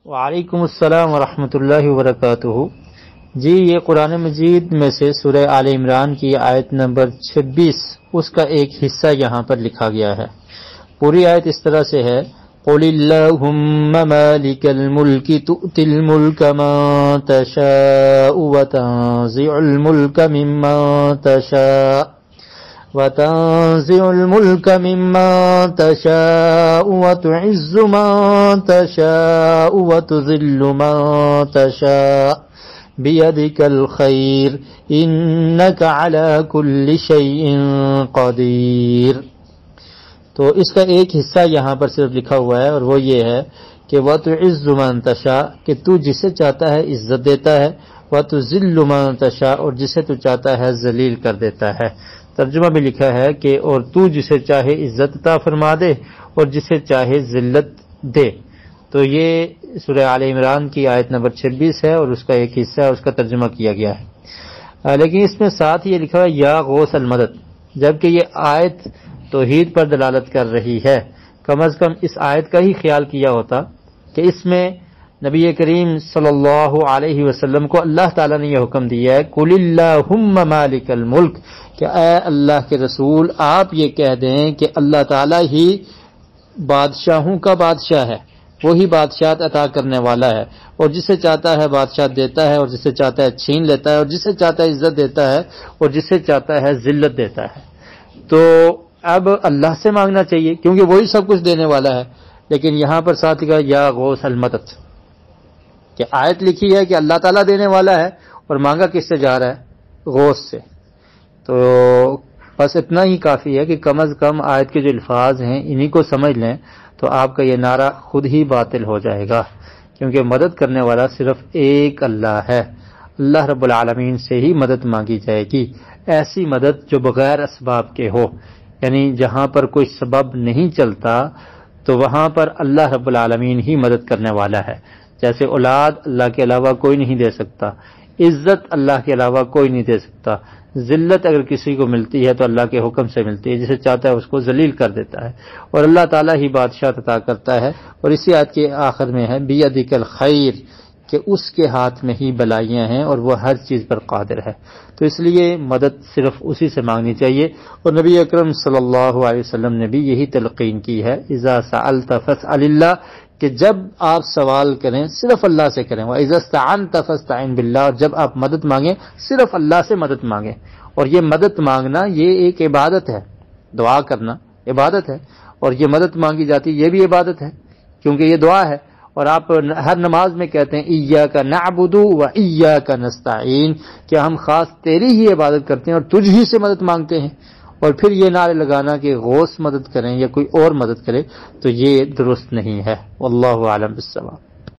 وعلیکم السلام ورحمۃ اللہ وبرکاتہ۔ جی، یہ قرآن مجید میں سے سورہ آل عمران کی آیت نمبر 26 اس کا ایک حصہ یہاں پر لکھا گیا ہے۔ پوری آیت اس طرح سے ہے: قُلِ اللَّهُمَّ مَالِكَ الْمُلْكِ تُؤْتِي الْمُلْكَ مَن تَشَاءُ وَتَنزِعُ الْمُلْكَ مِمَّن تَشَاءُ ممن تشاء وتعز من تشاء وتذل من تشاء بيدك الخير إنك على كل شيء قدير۔ تو اس کا ایک حصہ یہاں پر صرف لکھا ہوا ہے، اور وہ یہ ہے کہ وتعز من تشاء، کہ تو جسے چاہتا ہے عزت دیتا ہے، وتذل من تشاء، اور جسے تو چاہتا ہے ذلیل کر دیتا ہے۔ ترجمہ بھی لکھا ہے کہ اور تو جسے چاہے عزت عطا فرما دے اور جسے چاہے ذلت دے۔ تو یہ سورہ آل عمران کی آیت نمبر 26 ہے، اور اس کا ایک حصہ ہے، اس کا ترجمہ کیا گیا ہے۔ لیکن اس میں ساتھ یہ لکھا ہے یا غوث المدد، جبکہ یہ آیت توحید پر دلالت کر رہی ہے۔ کم از کم اس آیت کا ہی خیال کیا ہوتا کہ اس میں نبی کریم صلی اللہ علیہ وسلم کو اللہ تعالیٰ نے یہ حکم دیا ہے قُلِ اللَّهُمَّ مَالِكَ الْمُلْكِ، کہ اے اللہ کے رسول آپ یہ کہہ دیں کہ اللہ تعالیٰ ہی بادشاہوں کا بادشاہ ہے، وہی بادشاہت عطا کرنے والا ہے، اور جسے چاہتا ہے بادشاہت دیتا ہے، اور جسے چاہتا ہے چھین لیتا ہے، اور جسے چاہتا ہے عزت دیتا ہے، اور جسے چاہتا ہے ذلت دیتا ہے۔ تو اب اللہ سے مانگنا چاہیے کیونکہ وہی سب کچھ دینے والا ہے۔ لیکن یہاں پر ساتھ کا یا غوث المدد، کہ آیت لکھی ہے کہ اللہ تعالیٰ دینے والا ہے، اور مانگا کس سے جا رہا ہے؟ غوث سے۔ تو بس اتنا ہی کافی ہے کہ کم از کم آیت کے جو الفاظ ہیں انہی کو سمجھ لیں تو آپ کا یہ نعرہ خود ہی باطل ہو جائے گا، کیونکہ مدد کرنے والا صرف ایک اللہ ہے۔ اللہ رب العالمین سے ہی مدد مانگی جائے گی، ایسی مدد جو بغیر اسباب کے ہو، یعنی جہاں پر کوئی سبب نہیں چلتا تو وہاں پر اللہ رب العالمین ہی مدد کرنے والا ہے۔ جیسے اولاد اللہ کے علاوہ کوئی نہیں دے سکتا، عزت اللہ کے علاوہ کوئی نہیں دے سکتا، ذلت اگر کسی کو ملتی ہے تو اللہ کے حکم سے ملتی ہے، جسے چاہتا ہے اس کو ذلیل کر دیتا ہے، اور اللہ تعالیٰ ہی بادشاہ عطا کرتا ہے۔ اور اسی آیت کے آخر میں ہے بیدک الخیر، کہ اس کے ہاتھ میں ہی بلائیاں ہیں اور وہ ہر چیز پر قادر ہے۔ تو اس لیے مدد صرف اسی سے مانگنی چاہیے، اور نبی اکرم صلی اللہ علیہ وسلم نے بھی یہی تلقین کی ہے اذا سألت فاسأل اللہ، کہ جب آپ سوال کریں صرف اللہ سے کریں، وَإِذَا اسْتَعَنْتَ فَاسْتَعِنْ بِاللَّهِ، اور جب آپ مدد مانگیں صرف اللہ سے مدد مانگیں۔ اور یہ مدد مانگنا یہ ایک عبادت ہے، دعا کرنا عبادت ہے، اور یہ مدد مانگی جاتی یہ بھی عبادت ہے کیونکہ یہ دعا ہے۔ اور آپ ہر نماز میں کہتے ہیں اِيَّاكَ نَعْبُدُ وَإِيَّاكَ نَسْتَعِينُ، کہ ہم خاص تیری ہی عبادت کرتے ہیں اور تجھ ہی سے مدد مانگتے ہیں۔ اور پھر یہ نعرے لگانا کہ غوث مدد کریں یا کوئی اور مدد کرے تو یہ درست نہیں ہے۔ واللہ اعلم بالصواب۔